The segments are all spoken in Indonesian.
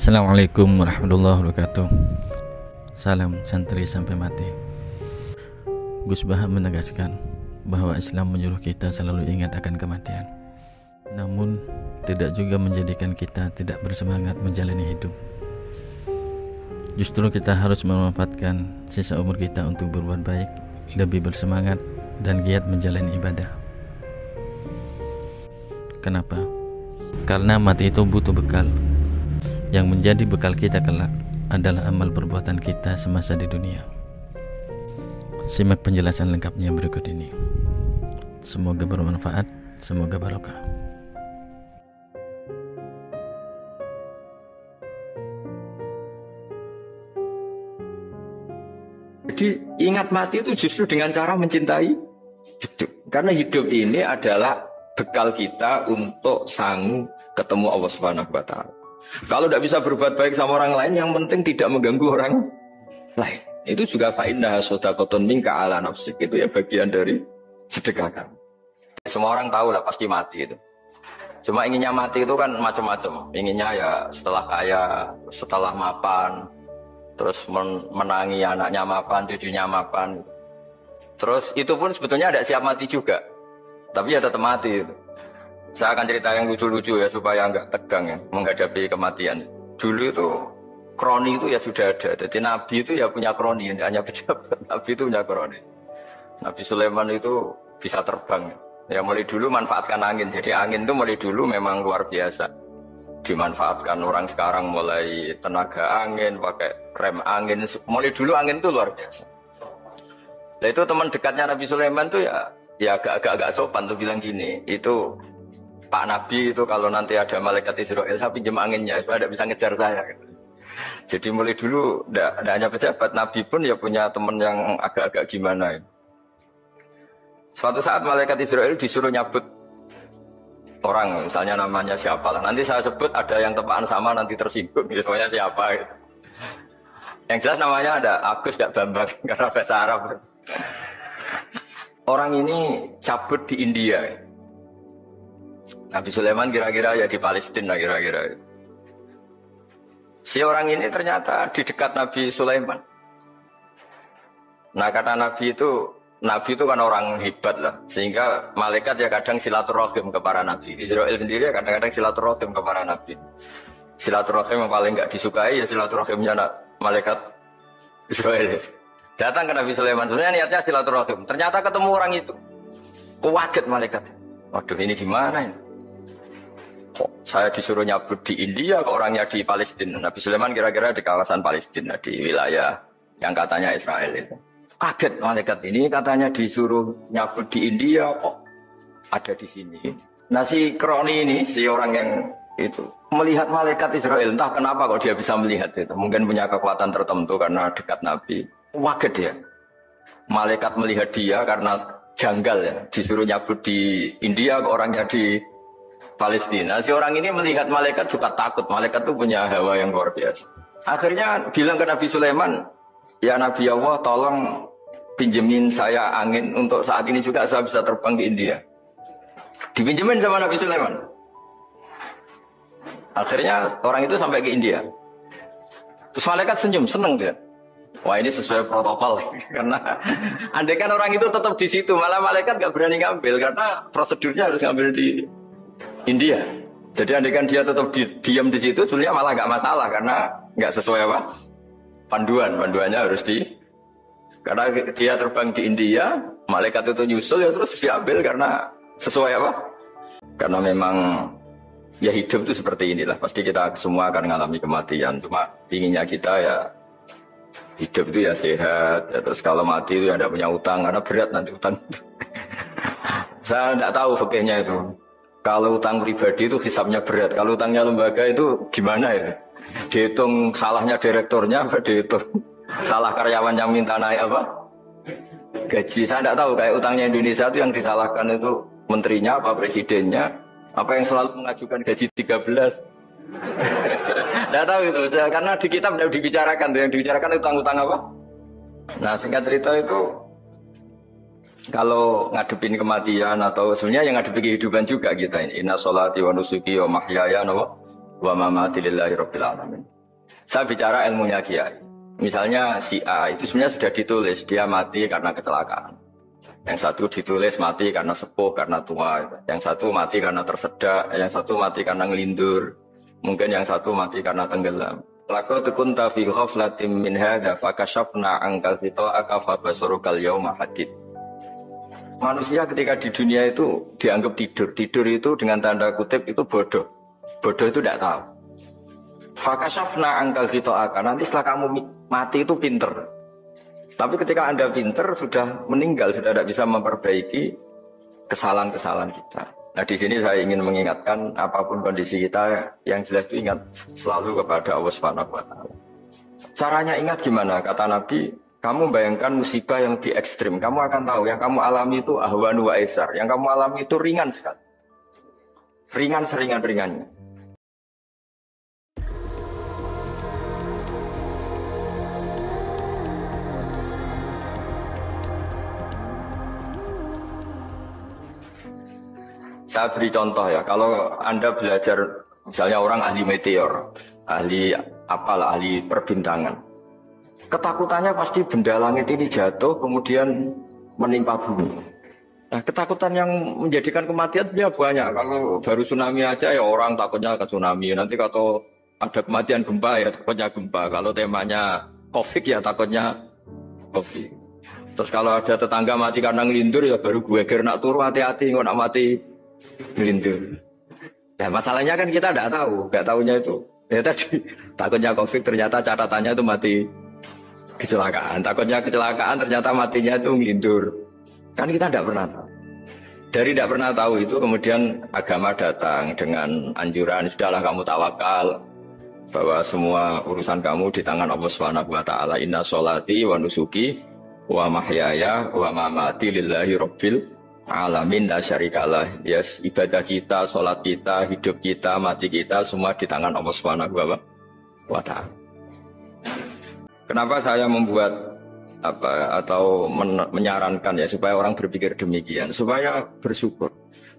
Assalamualaikum warahmatullahi wabarakatuh. Salam santri sampai mati. Gus Baha menegaskan bahwa Islam menyuruh kita selalu ingat akan kematian, namun tidak juga menjadikan kita tidak bersemangat menjalani hidup. Justru kita harus memanfaatkan sisa umur kita untuk berbuat baik, lebih bersemangat dan giat menjalani ibadah. Kenapa? Karena mati itu butuh bekal. Yang menjadi bekal kita kelak adalah amal perbuatan kita semasa di dunia. Simak penjelasan lengkapnya berikut ini. Semoga bermanfaat, semoga barokah. Jadi ingat mati itu justru dengan cara mencintai hidup. Karena hidup ini adalah bekal kita untuk sanggup ketemu Allah Subhanahu wa Ta'ala. Kalau tidak bisa berbuat baik sama orang lain, yang penting tidak mengganggu orang lain. Itu juga fa'innaha shadaqatun minka ala nafsik. Itu ya bagian dari sedekah kamu. Semua orang tahu lah pasti mati itu. Cuma inginnya mati itu kan macam-macam. Inginnya ya setelah kaya, setelah mapan, terus menangi anaknya mapan, cucunya mapan. Terus itu pun sebetulnya ada siap mati juga. Tapi ya tetap mati itu. Saya akan cerita yang lucu-lucu ya supaya nggak tegang ya menghadapi kematian. Dulu itu kroni itu ya sudah ada. Jadi Nabi itu ya punya kroni, hanya pejabat. Nabi itu punya kroni. Nabi Sulaiman itu bisa terbang. Ya mulai dulu manfaatkan angin. Jadi angin itu mulai dulu memang luar biasa. Dimanfaatkan orang sekarang mulai tenaga angin, pakai rem angin. Mulai dulu angin itu luar biasa. Nah itu teman dekatnya Nabi Sulaiman tuh ya agak sopan tuh bilang gini. Itu Pak Nabi itu kalau nanti ada malaikat Israel, saya pinjam anginnya, supaya tidak bisa ngejar saya. Jadi mulai dulu, tidak hanya pejabat, Nabi pun ya punya teman yang agak-agak gimana. Suatu saat malaikat Israel disuruh nyabut orang, misalnya namanya siapa lah. Nanti saya sebut ada yang tepaan sama, nanti tersinggung, misalnya siapa. Yang jelas namanya ada Agus, tidak Bambang, karena bahasa Arab. Orang ini cabut di India. Nabi Sulaiman kira-kira ya di Palestina kira-kira. Si orang ini ternyata di dekat Nabi Sulaiman. Nah karena Nabi itu kan orang hebat lah. Sehingga malaikat ya kadang silaturahim ke para Nabi. Israel sendiri ya kadang-kadang silaturahim ke para Nabi. Silaturahim yang paling nggak disukai ya silaturahimnya malaikat Israel. Datang ke Nabi Sulaiman. Sebenarnya niatnya silaturahim. Ternyata ketemu orang itu. Kaget malaikat. Waduh ini gimana ini? Kok saya disuruh nyabut di India, kok orangnya di Palestina. Nabi Sulaiman kira-kira di kawasan Palestina, di wilayah yang katanya Israel itu. Kaget malaikat ini katanya disuruh nyabut di India, kok ada di sini. Nah si Kroni ini, si orang yang itu, melihat malaikat Israel, entah kenapa kok dia bisa melihat itu. Mungkin punya kekuatan tertentu karena dekat Nabi. Kaget dia. Malaikat melihat dia karena janggal ya, disuruh nyabut di India, kok orangnya di Palestina. Si orang ini melihat malaikat juga takut. Malaikat itu punya hawa yang luar biasa. Akhirnya bilang ke Nabi Sulaiman, ya Nabi Allah tolong pinjemin saya angin untuk saat ini juga saya bisa terbang ke India. Dipinjemin sama Nabi Sulaiman. Akhirnya orang itu sampai ke India. Terus malaikat senyum, seneng dia. Wah ini sesuai protokol. Karena andai kan orang itu tetap di situ, malah malaikat gak berani ngambil karena prosedurnya harus ngambil di India. Jadi andai kan dia tetap diam di situ, sebenarnya malah gak masalah karena gak sesuai apa? Panduannya harus karena dia terbang di India, malaikat itu nyusul ya terus diambil karena sesuai apa? Karena memang ya hidup itu seperti inilah. Pasti kita semua akan mengalami kematian. Cuma inginnya kita ya hidup itu ya sehat, ya terus kalau mati itu ya tidak punya utang, karena berat nanti utang. Saya tidak tahu fikihnya itu. Kalau utang pribadi itu hisabnya berat, kalau utangnya lembaga itu gimana ya? Dihitung salahnya direkturnya, dihitung salah karyawan yang minta naik apa? Gaji. Saya tidak tahu kayak utangnya Indonesia itu yang disalahkan itu menterinya apa presidennya, apa yang selalu mengajukan gaji 13. Tidak tahu itu, karena di kitab tidak dibicarakan, yang dibicarakan utang-utang apa? Nah singkat cerita itu kalau ngadepin kematian atau sebenarnya yang ngadepi kehidupan juga kita ini. Inna sholati wa nusuki wa mahyaya wa mamati lillahi rabbil alamin. Saya bicara ilmunya kiai. Misalnya si A itu sebenarnya sudah ditulis dia mati karena kecelakaan. Yang satu ditulis mati karena sepuh, karena tua. Yang satu mati karena tersedak. Yang satu mati karena ngelindur. Mungkin yang satu mati karena tenggelam. Laqad kunta fi ghaflatin min hadza fakashafna ankal ghita'aka fabasurukal yauma hadid. Manusia ketika di dunia itu dianggap tidur. Tidur itu dengan tanda kutip itu bodoh. Bodoh itu tidak tahu. Fakashafna ankal ghita'aka. Nanti setelah kamu mati itu pinter. Tapi ketika Anda pinter sudah meninggal, sudah tidak bisa memperbaiki kesalahan-kesalahan kita. Nah di sini saya ingin mengingatkan apapun kondisi kita, yang jelas itu ingat selalu kepada Allah Subhanahu wa taala. Caranya ingat gimana? Kata Nabi, kamu bayangkan musibah yang lebih ekstrim, kamu akan tahu yang kamu alami itu ahwan wa aisar, yang kamu alami itu ringan sekali. Ringan seringan-ringannya. Saya beri contoh ya, kalau Anda belajar misalnya orang ahli meteor, ahli apalah, ahli perbintangan. Ketakutannya pasti benda langit ini jatuh kemudian menimpa bumi. Nah ketakutan yang menjadikan kematian banyak. Kalau baru tsunami aja ya orang takutnya ke tsunami. Nanti kalau ada kematian gempa ya takutnya gempa. Kalau temanya COVID ya takutnya COVID. Terus kalau ada tetangga mati karena ngelindur ya baru gue nak turu hati-hati nggak nak mati ngelindur. Nah masalahnya kan kita nggak tahunya itu. Ya tadi takutnya COVID ternyata catatannya itu mati kecelakaan. Takutnya kecelakaan ternyata matinya itu ngelindur. Kan kita tidak pernah tahu. Dari tidak pernah tahu itu kemudian agama datang dengan anjuran sudahlah kamu tawakal bahwa semua urusan kamu di tangan Allah Subhanahu wa taala. Inna sholati wa nusuki wa mahyaya wa mamati lillahi rabbil alamin la syarikalah. Yes, ibadah kita, sholat kita, hidup kita, mati kita semua di tangan Allah Subhanahu wa taala. Kenapa saya membuat atau menyarankan ya supaya orang berpikir demikian, supaya bersyukur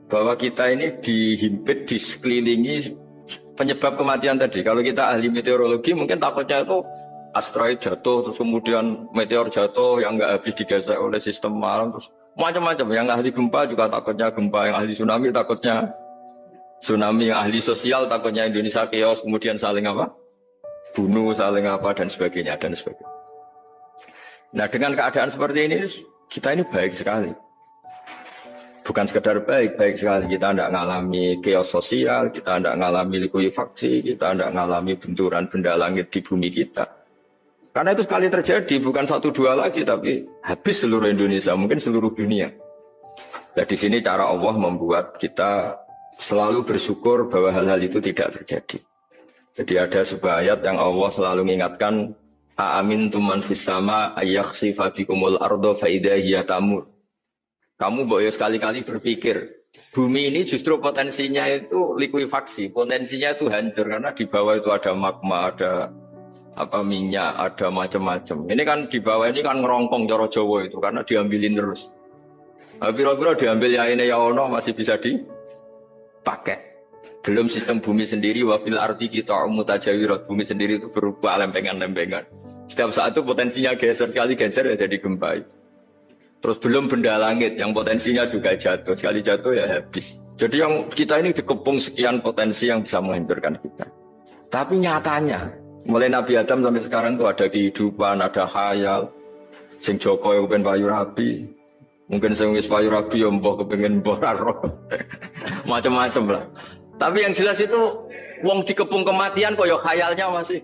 bahwa kita ini dihimpit, disekelilingi penyebab kematian tadi. Kalau kita ahli meteorologi mungkin takutnya itu asteroid jatuh, terus kemudian meteor jatuh yang nggak habis digesek oleh sistem alam, terus macam-macam. Yang ahli gempa juga takutnya gempa, yang ahli tsunami takutnya tsunami, yang ahli sosial takutnya Indonesia chaos, kemudian saling bunuh, saling dan sebagainya dan sebagainya. Nah dengan keadaan seperti ini kita ini baik sekali. Bukan sekedar baik sekali. Kita tidak mengalami chaos sosial, kita tidak mengalami likuifaksi, kita tidak mengalami benturan benda langit di bumi kita. Karena itu sekali terjadi, bukan 1-2 lagi, tapi habis seluruh Indonesia, mungkin seluruh dunia. Nah di sini cara Allah membuat kita selalu bersyukur bahwa hal-hal itu tidak terjadi. Jadi ada sebuah ayat yang Allah selalu mengingatkan, Aamin tuman fis sama ayakhsifa bikumul ardo fa idza hiya tamur. Kamu boleh sekali-kali berpikir, bumi ini justru potensinya itu likuifaksi, potensinya itu hancur karena di bawah itu ada magma, ada minyak, ada macam-macam. Ini kan di bawah ini kan ngerongkong cara Jawa itu karena diambilin terus. Pira-pira diambil ya ini ya ono masih bisa dipakai. Belum sistem bumi sendiri, wafil arti kita mutajawirat, bumi sendiri itu berupa lempengan-lempengan. Setiap saat itu potensinya geser, sekali geser ya jadi gempa. Terus belum benda langit yang potensinya juga jatuh, sekali jatuh ya habis. Jadi yang kita ini dikepung sekian potensi yang bisa menghancurkan kita. Tapi nyatanya, mulai Nabi Adam sampai sekarang tuh ada kehidupan, ada khayal. Sing Joko yang pengen payu rabi, mungkin sing wis payu rabi yang mbok kepengen boraro, macam-macam lah. Tapi yang jelas itu wong dikepung kematian koyo khayalnya masih.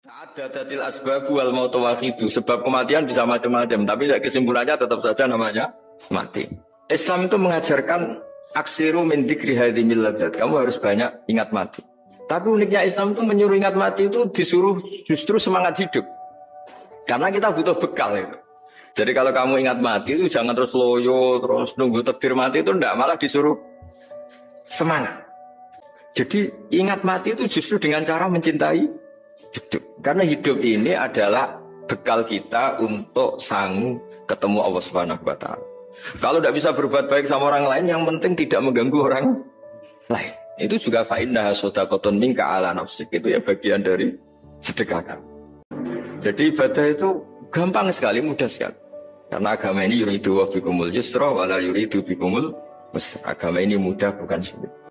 Ada datil asbab wal mautu wahidu. Sebab kematian bisa macam-macam, tapi kesimpulannya tetap saja namanya mati. Islam itu mengajarkan aksiru min dzikri hadhimil ladzat. Kamu harus banyak ingat mati. Tapi uniknya Islam itu menyuruh ingat mati itu disuruh justru semangat hidup. Karena kita butuh bekal itu. Jadi kalau kamu ingat mati itu jangan terus loyo, terus nunggu takdir mati itu enggak, malah disuruh semangat. Jadi ingat mati itu justru dengan cara mencintai hidup. Karena hidup ini adalah bekal kita untuk sanggup ketemu Allah Subhanahu wa taala. Kalau tidak bisa berbuat baik sama orang lain, yang penting tidak mengganggu orang lain. Itu juga fa innaha shadaqatun minka ala nafsik, itu ya bagian dari sedekahkan. Jadi ibadah itu gampang sekali, mudah sekali. Karena agama ini yuridu wa bikumul yusra wa la yuridu bikumul usra. Agama ini mudah bukan sulit.